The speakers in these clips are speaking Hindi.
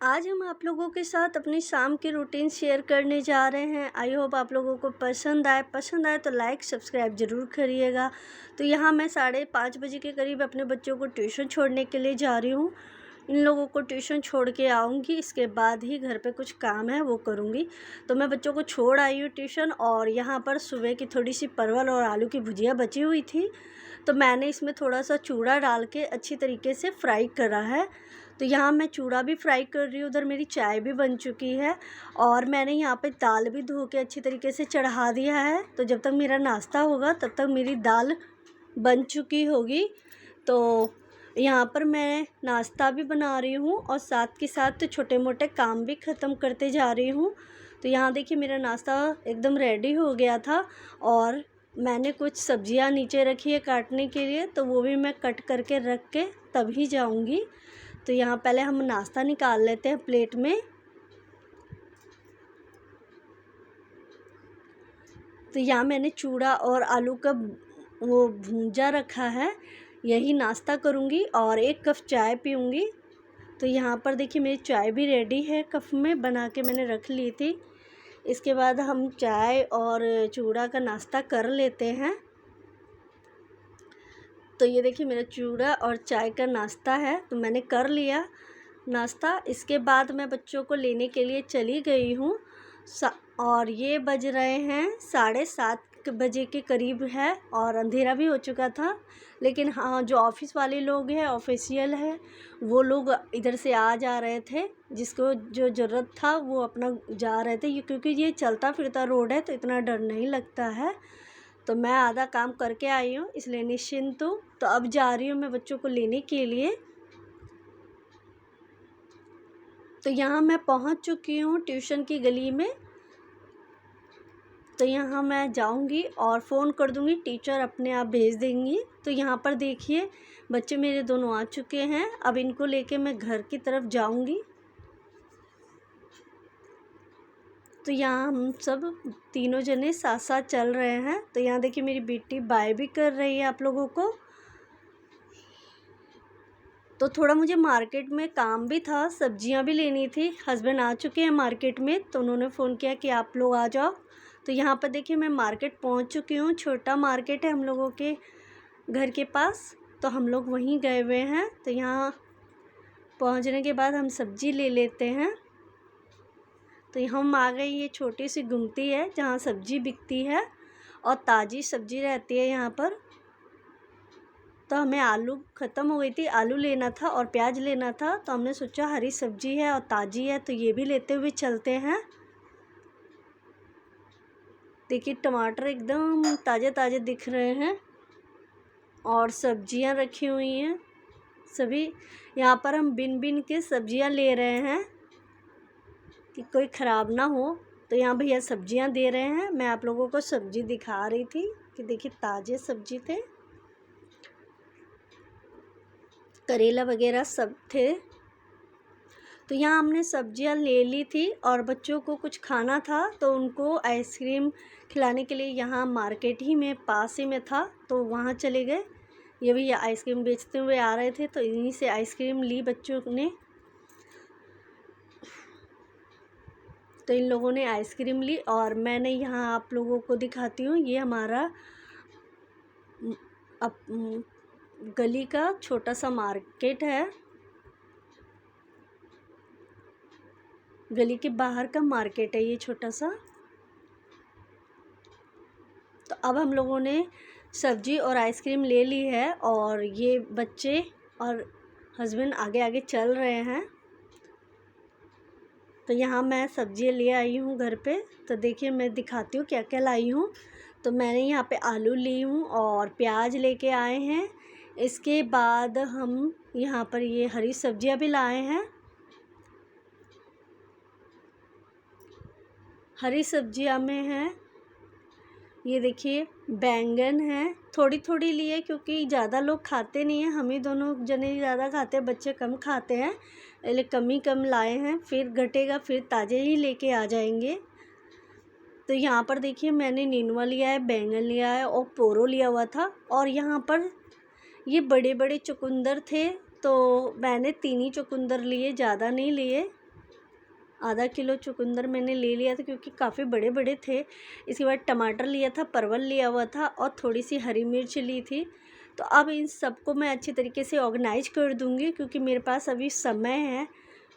आज हम आप लोगों के साथ अपनी शाम की रूटीन शेयर करने जा रहे हैं। आई होप आप लोगों को पसंद आए तो लाइक सब्सक्राइब ज़रूर करिएगा। तो यहाँ मैं 5:30 बजे के करीब अपने बच्चों को ट्यूशन छोड़ने के लिए जा रही हूँ। इन लोगों को ट्यूशन छोड़ के आऊँगी, इसके बाद ही घर पे कुछ काम है वो करूँगी। तो मैं बच्चों को छोड़ आई हूँ ट्यूशन, और यहाँ पर सुबह की थोड़ी सी परवल और आलू की भुजिया बची हुई थी, तो मैंने इसमें थोड़ा सा चूड़ा डाल के अच्छी तरीके से फ्राई करा है। तो यहाँ मैं चूड़ा भी फ्राई कर रही हूँ, उधर मेरी चाय भी बन चुकी है, और मैंने यहाँ पे दाल भी धो के अच्छी तरीके से चढ़ा दिया है। तो जब तक मेरा नाश्ता होगा तब तक मेरी दाल बन चुकी होगी। तो यहाँ पर मैं नाश्ता भी बना रही हूँ और साथ के साथ छोटे मोटे काम भी ख़त्म करते जा रही हूँ। तो यहाँ देखिए मेरा नाश्ता एकदम रेडी हो गया था, और मैंने कुछ सब्जियाँ नीचे रखी है काटने के लिए, तो वो भी मैं कट करके रख के तभी जाऊँगी। तो यहाँ पहले हम नाश्ता निकाल लेते हैं प्लेट में। तो यहाँ मैंने चूड़ा और आलू का वो भूंजा रखा है, यही नाश्ता करूँगी और 1 कप चाय पीऊँगी। तो यहाँ पर देखिए मेरी चाय भी रेडी है, कप में बना के मैंने रख ली थी। इसके बाद हम चाय और चूड़ा का नाश्ता कर लेते हैं। तो ये देखिए मेरा चूड़ा और चाय का नाश्ता है, तो मैंने कर लिया नाश्ता। इसके बाद मैं बच्चों को लेने के लिए चली गई हूँ, और ये बज रहे हैं 7:30 बजे के करीब है, और अंधेरा भी हो चुका था। लेकिन हाँ, जो ऑफ़िस वाले लोग हैं, ऑफिशियल है, वो लोग इधर से आ जा रहे थे, जिसको जो ज़रूरत था वो अपना जा रहे थे। क्योंकि ये चलता फिरता रोड है तो इतना डर नहीं लगता है। तो मैं आधा काम करके आई हूँ, इसलिए निश्चिंत हूँ। तो अब जा रही हूँ मैं बच्चों को लेने के लिए। तो यहाँ मैं पहुँच चुकी हूँ ट्यूशन की गली में। तो यहाँ मैं जाऊँगी और फ़ोन कर दूँगी, टीचर अपने आप भेज देंगी। तो यहाँ पर देखिए बच्चे मेरे दोनों आ चुके हैं, अब इनको लेके मैं घर की तरफ जाऊँगी। तो यहाँ हम सब तीनों जने साथ साथ चल रहे हैं। तो यहाँ देखिए मेरी बेटी बाय भी कर रही है आप लोगों को। तो थोड़ा मुझे मार्केट में काम भी था, सब्जियां भी लेनी थी। हस्बैंड आ चुके हैं मार्केट में, तो उन्होंने फ़ोन किया कि आप लोग आ जाओ। तो यहाँ पर देखिए मैं मार्केट पहुँच चुकी हूँ। छोटा मार्केट है हम लोगों के घर के पास, तो हम लोग वहीं गए हुए हैं। तो यहाँ पहुँचने के बाद हम सब्ज़ी ले लेते हैं। तो हम आ गए, ये छोटी सी गुमटी है जहाँ सब्ज़ी बिकती है और ताज़ी सब्ज़ी रहती है यहाँ पर। तो हमें आलू ख़त्म हो गई थी, आलू लेना था और प्याज लेना था, तो हमने सोचा हरी सब्ज़ी है और ताज़ी है तो ये भी लेते हुए चलते हैं। देखिए टमाटर एकदम ताज़े ताज़े दिख रहे हैं, और सब्जियां रखी हुई हैं सभी। यहाँ पर हम बिन बिन के सब्जियां ले रहे हैं कि कोई ख़राब ना हो। तो यहाँ भैया सब्जियां दे रहे हैं, मैं आप लोगों को सब्ज़ी दिखा रही थी कि देखिए ताज़े सब्ज़ी थे, करेला वगैरह सब थे। तो यहाँ हमने सब्जियां ले ली थी, और बच्चों को कुछ खाना था तो उनको आइसक्रीम खिलाने के लिए यहाँ मार्केट ही में पास ही में था, तो वहाँ चले गए। ये भैया आइसक्रीम बेचते हुए आ रहे थे, तो इन्हीं से आइसक्रीम ली बच्चों ने। तो इन लोगों ने आइसक्रीम ली, और मैंने यहाँ आप लोगों को दिखाती हूँ, ये हमारा गली का छोटा सा मार्केट है, गली के बाहर का मार्केट है ये छोटा सा। तो अब हम लोगों ने सब्जी और आइसक्रीम ले ली है, और ये बच्चे और हस्बैंड आगे आगे चल रहे हैं। तो यहाँ मैं सब्जियाँ ले आई हूँ घर पे। तो देखिए मैं दिखाती हूँ क्या क्या लाई हूँ। तो मैंने यहाँ पे आलू ली हूँ और प्याज लेके आए हैं। इसके बाद हम यहाँ पर ये हरी सब्जियाँ भी लाए हैं। हरी सब्जियाँ में है, ये देखिए बैंगन है, थोड़ी थोड़ी लिए क्योंकि ज़्यादा लोग खाते नहीं हैं, हम ही दोनों जने ज़्यादा खाते हैं, बच्चे कम खाते हैं, इसलिए कम लाए हैं। फिर घटेगा फिर ताज़े ही लेके आ जाएंगे। तो यहाँ पर देखिए मैंने नीनुआ लिया है, बैंगन लिया है और पोरो लिया हुआ था। और यहाँ पर ये बड़े बड़े चुकंदर थे, तो मैंने 3 ही चुकंदर लिए, ज़्यादा नहीं लिए। आधा किलो चुकंदर मैंने ले लिया था क्योंकि काफ़ी बड़े बड़े थे। इसके बाद टमाटर लिया था, परवल लिया हुआ था और थोड़ी सी हरी मिर्च ली थी। तो अब इन सबको मैं अच्छी तरीके से ऑर्गेनाइज कर दूँगी क्योंकि मेरे पास अभी समय है,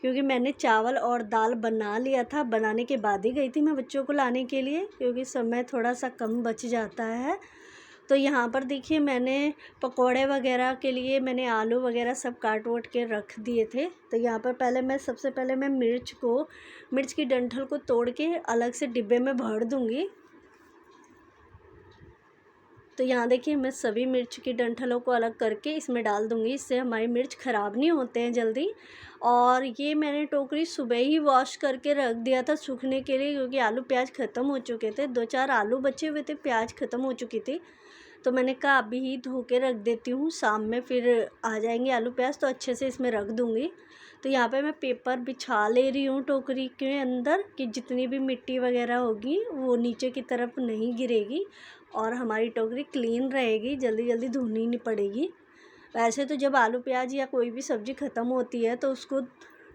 क्योंकि मैंने चावल और दाल बना लिया था। बनाने के बाद ही गई थी मैं बच्चों को लाने के लिए, क्योंकि समय थोड़ा सा कम बच जाता है। तो यहाँ पर देखिए मैंने पकोड़े वगैरह के लिए मैंने आलू वगैरह सब काट वोट के रख दिए थे। तो यहाँ पर सबसे पहले मैं मिर्च की डंठल को तोड़ के अलग से डिब्बे में भर दूँगी। तो यहाँ देखिए मैं सभी मिर्च की डंठलों को अलग करके इसमें डाल दूँगी, इससे हमारी मिर्च ख़राब नहीं होते हैं जल्दी। और ये मैंने टोकरी सुबह ही वॉश करके रख दिया था सूखने के लिए, क्योंकि आलू प्याज ख़त्म हो चुके थे। 2-4 आलू बचे हुए थे, प्याज ख़त्म हो चुकी थी। तो मैंने कहा अभी ही धो के रख देती हूँ, शाम में फिर आ जाएंगे आलू प्याज तो अच्छे से इसमें रख दूँगी। तो यहाँ पे मैं पेपर बिछा ले रही हूँ टोकरी के अंदर कि जितनी भी मिट्टी वगैरह होगी वो नीचे की तरफ नहीं गिरेगी और हमारी टोकरी क्लीन रहेगी, जल्दी जल्दी धोनी नहीं पड़ेगी। वैसे तो जब आलू प्याज या कोई भी सब्ज़ी ख़त्म होती है तो उसको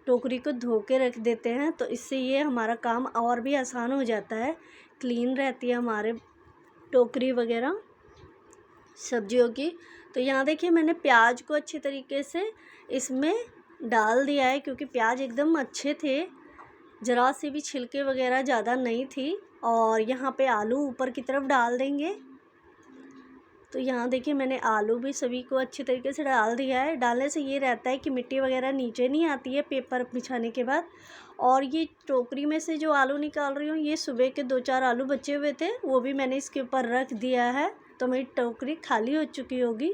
टोकरी को धो के रख देते हैं, तो इससे ये हमारा काम और भी आसान हो जाता है, क्लीन रहती है हमारे टोकरी वगैरह सब्जियों की। तो यहाँ देखिए मैंने प्याज को अच्छी तरीके से इसमें डाल दिया है, क्योंकि प्याज एकदम अच्छे थे, ज़रा सी भी छिलके वगैरह ज़्यादा नहीं थी। और यहाँ पे आलू ऊपर की तरफ डाल देंगे। तो यहाँ देखिए मैंने आलू भी सभी को अच्छी तरीके से डाल दिया है। डालने से ये रहता है कि मिट्टी वगैरह नीचे नहीं आती है पेपर बिछाने के बाद। और ये टोकरी में से जो आलू निकाल रही हूँ, ये सुबह के 2-4 आलू बचे हुए थे, वो भी मैंने इसके ऊपर रख दिया है। तो मेरी टोकरी खाली हो चुकी होगी।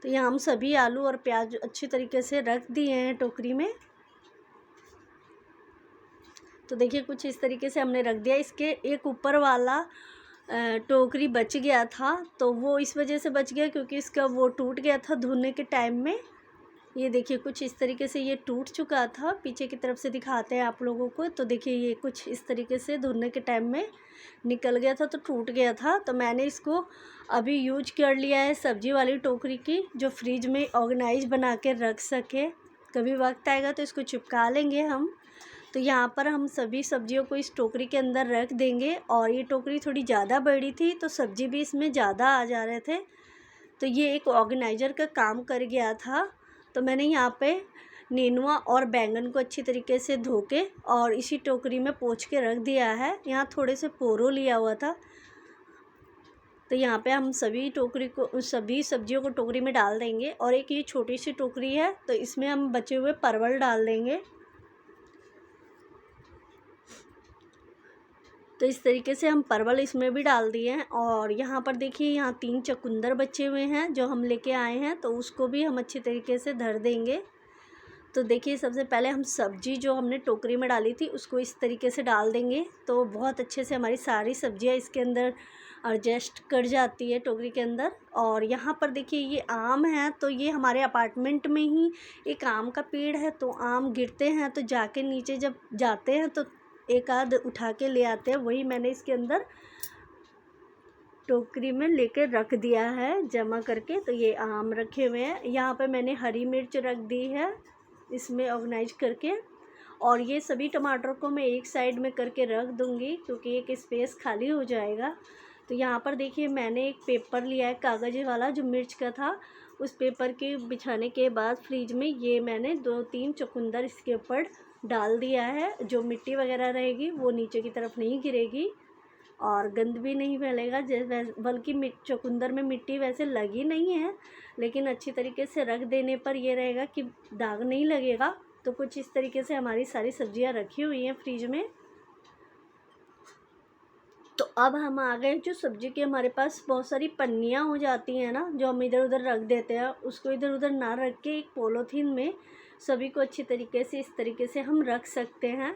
तो यहाँ हम सभी आलू और प्याज अच्छी तरीके से रख दिए हैं टोकरी में। तो देखिए कुछ इस तरीके से हमने रख दिया। इसके एक ऊपर वाला टोकरी बच गया था, तो वो इस वजह से बच गया क्योंकि इसका वो टूट गया था धुलने के टाइम में। ये देखिए कुछ इस तरीके से ये टूट चुका था। पीछे की तरफ से दिखाते हैं आप लोगों को। तो देखिए ये कुछ इस तरीके से धुलने के टाइम में निकल गया था, तो टूट गया था। तो मैंने इसको अभी यूज कर लिया है सब्जी वाली टोकरी की, जो फ्रिज में ऑर्गेनाइज बना के रख सके। कभी वक्त आएगा तो इसको चिपका लेंगे हम। तो यहाँ पर हम सभी सब्जियों को इस टोकरी के अंदर रख देंगे। और ये टोकरी थोड़ी ज़्यादा बड़ी थी तो सब्जी भी इसमें ज़्यादा आ जा रहे थे, तो ये एक ऑर्गेनाइज़र का काम कर गया था। तो मैंने यहाँ पे नेनुआ और बैंगन को अच्छी तरीके से धो के और इसी टोकरी में पोंछ के रख दिया है। यहाँ थोड़े से पोरो लिया हुआ था। तो यहाँ पे हम सभी सब्जियों को टोकरी में डाल देंगे। और एक ये छोटी सी टोकरी है, तो इसमें हम बचे हुए परवल डाल देंगे। तो इस तरीके से हम परवल इसमें भी डाल दिए हैं। और यहाँ पर देखिए यहाँ 3 चुकंदर बचे हुए हैं जो हम लेके आए हैं, तो उसको भी हम अच्छी तरीके से धर देंगे। तो देखिए सबसे पहले हम सब्जी जो हमने टोकरी में डाली थी उसको इस तरीके से डाल देंगे, तो बहुत अच्छे से हमारी सारी सब्जियाँ इसके अंदर एडजस्ट कर जाती है टोकरी के अंदर। और यहाँ पर देखिए ये आम है, तो ये हमारे अपार्टमेंट में ही एक आम का पेड़ है, तो आम गिरते हैं तो जाके नीचे जब जाते हैं तो एक आध उठा के ले आते हैं, वही मैंने इसके अंदर टोकरी में लेकर रख दिया है जमा करके। तो ये आम रखे हुए हैं। यहाँ पे मैंने हरी मिर्च रख दी है इसमें ऑर्गेनाइज करके। और ये सभी टमाटर को मैं एक साइड में करके रख दूँगी क्योंकि एक स्पेस खाली हो जाएगा। तो यहाँ पर देखिए मैंने एक पेपर लिया है कागज़ वाला जो मिर्च का था, उस पेपर के बिछाने के बाद फ्रिज में ये मैंने 2-3 चुकंदर इसके ऊपर डाल दिया है। जो मिट्टी वगैरह रहेगी वो नीचे की तरफ नहीं गिरेगी और गंद भी नहीं फैलेगा। बल्कि चुकंदर में मिट्टी वैसे लगी नहीं है, लेकिन अच्छी तरीके से रख देने पर ये रहेगा कि दाग नहीं लगेगा। तो कुछ इस तरीके से हमारी सारी सब्जियां रखी हुई हैं फ्रिज में। तो अब हम आ गए जो सब्जी की हमारे पास बहुत सारी पन्नियाँ हो जाती हैं ना, जो हम इधर उधर रख देते हैं, उसको इधर उधर ना रख के एक पॉलीथीन में सभी को अच्छी तरीके से इस तरीके से हम रख सकते हैं।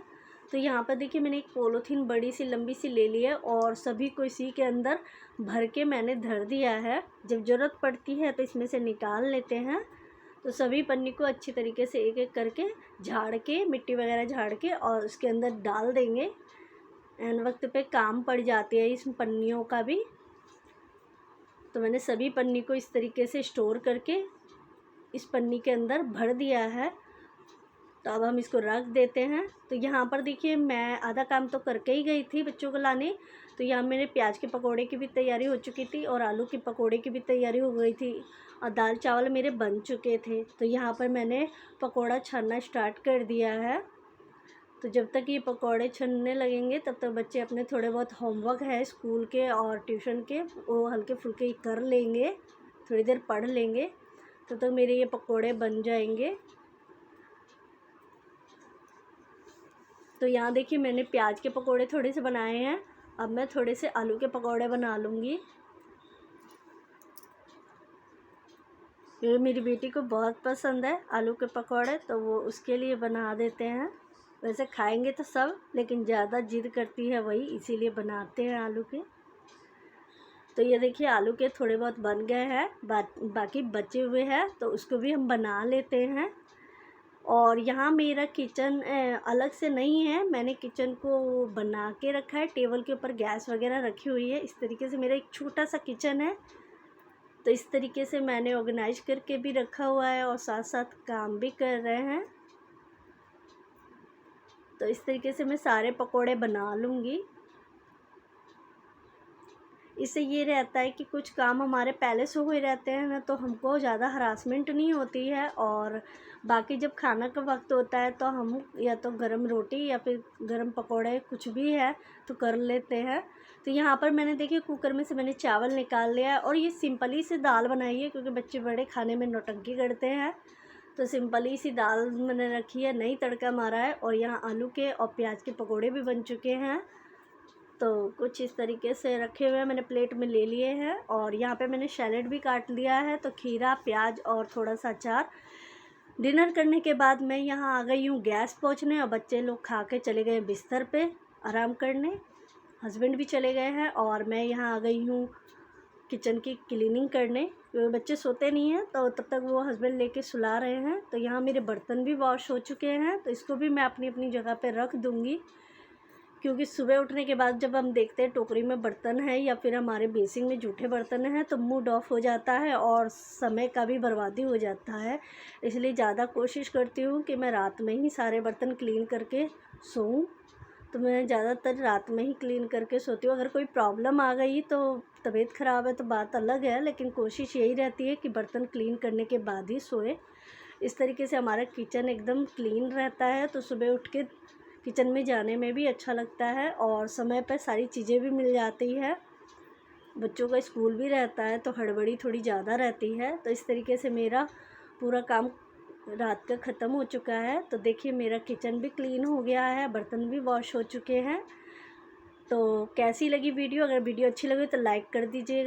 तो यहाँ पर देखिए मैंने एक पॉलीथीन बड़ी सी लंबी सी ले ली है और सभी को इसी के अंदर भर के मैंने धर दिया है। जब ज़रूरत पड़ती है तो इसमें से निकाल लेते हैं। तो सभी पन्नी को अच्छी तरीके से एक एक करके झाड़ के, मिट्टी वगैरह झाड़ के और उसके अंदर डाल देंगे। एन वक्त पे काम पड़ जाती है इस पन्नियों का भी। तो मैंने सभी पन्नी को इस तरीके से स्टोर करके इस पन्नी के अंदर भर दिया है। तो अब हम इसको रख देते हैं। तो यहाँ पर देखिए मैं आधा काम तो करके ही गई थी बच्चों को लाने। तो यहाँ मेरे प्याज के पकोड़े की भी तैयारी हो चुकी थी और आलू के पकोड़े की भी तैयारी हो गई थी और दाल चावल मेरे बन चुके थे। तो यहाँ पर मैंने पकोड़ा छानना स्टार्ट कर दिया है। तो जब तक ये पकोड़े छनने लगेंगे तब तक बच्चे अपने थोड़े बहुत होमवर्क है स्कूल के और ट्यूशन के वो हल्के फुल्के कर लेंगे, थोड़ी देर पढ़ लेंगे। तब तक मेरे ये पकोड़े बन जाएंगे। तो यहाँ देखिए मैंने प्याज के पकोड़े थोड़े से बनाए हैं। अब मैं थोड़े से आलू के पकोड़े बना लूँगी। ये मेरी बेटी को बहुत पसंद है आलू के पकोड़े, तो वो उसके लिए बना देते हैं। वैसे खाएंगे तो सब, लेकिन ज़्यादा जिद करती है वही, इसीलिए बनाते हैं आलू के। तो ये देखिए आलू के थोड़े बहुत बन गए हैं, बाकी बचे हुए हैं तो उसको भी हम बना लेते हैं। और यहाँ मेरा किचन अलग से नहीं है, मैंने किचन को बना के रखा है, टेबल के ऊपर गैस वगैरह रखी हुई है। इस तरीके से मेरा एक छोटा सा किचन है, तो इस तरीके से मैंने ऑर्गेनाइज करके भी रखा हुआ है और साथ साथ काम भी कर रहे हैं। तो इस तरीके से मैं सारे पकोड़े बना लूँगी। इससे ये रहता है कि कुछ काम हमारे पहले से हुए रहते हैं ना, तो हमको ज़्यादा हरासमेंट नहीं होती है। और बाकी जब खाना का वक्त होता है तो हम या तो गरम रोटी या फिर गरम पकोड़े कुछ भी है तो कर लेते हैं। तो यहाँ पर मैंने देखिए कुकर में से मैंने चावल निकाल लिया है और ये सिंपली सी दाल बनाई है क्योंकि बच्चे बड़े खाने में नौटंकी करते हैं। तो सिंपली सी दाल मैंने रखी है, नहीं तड़का मारा है। और यहाँ आलू के और प्याज के पकोड़े भी बन चुके हैं। तो कुछ इस तरीके से रखे हुए हैं, मैंने प्लेट में ले लिए हैं। और यहाँ पे मैंने सैलेड भी काट लिया है, तो खीरा, प्याज और थोड़ा सा अचार। डिनर करने के बाद मैं यहाँ आ गई हूँ गैस पोंछने और बच्चे लोग खा के चले गए बिस्तर पे आराम करने। हस्बैंड भी चले गए हैं और मैं यहाँ आ गई हूँ किचन की क्लीनिंग करने, क्योंकि बच्चे सोते नहीं हैं तो तब तक वो हस्बैंड लेके सुला रहे हैं। तो यहाँ मेरे बर्तन भी वॉश हो चुके हैं, तो इसको भी मैं अपनी अपनी जगह पे रख दूँगी। क्योंकि सुबह उठने के बाद जब हम देखते हैं टोकरी में बर्तन है या फिर हमारे बेसिन में जूठे बर्तन हैं तो मूड ऑफ हो जाता है और समय का भी बर्बादी हो जाता है। इसलिए ज़्यादा कोशिश करती हूँ कि मैं रात में ही सारे बर्तन क्लीन करके सोऊं। तो मैं ज़्यादातर रात में ही क्लीन करके सोती हूँ। अगर कोई प्रॉब्लम आ गई तो तबीयत ख़राब है तो बात अलग है, लेकिन कोशिश यही रहती है कि बर्तन क्लीन करने के बाद ही सोए। इस तरीके से हमारा किचन एकदम क्लीन रहता है, तो सुबह उठ के किचन में जाने में भी अच्छा लगता है और समय पर सारी चीज़ें भी मिल जाती है। बच्चों का स्कूल भी रहता है तो हड़बड़ी थोड़ी ज़्यादा रहती है। तो इस तरीके से मेरा पूरा काम रात का ख़त्म हो चुका है। तो देखिए मेरा किचन भी क्लीन हो गया है, बर्तन भी वॉश हो चुके हैं। तो कैसी लगी वीडियो? अगर वीडियो अच्छी लगी तो लाइक कर दीजिएगा।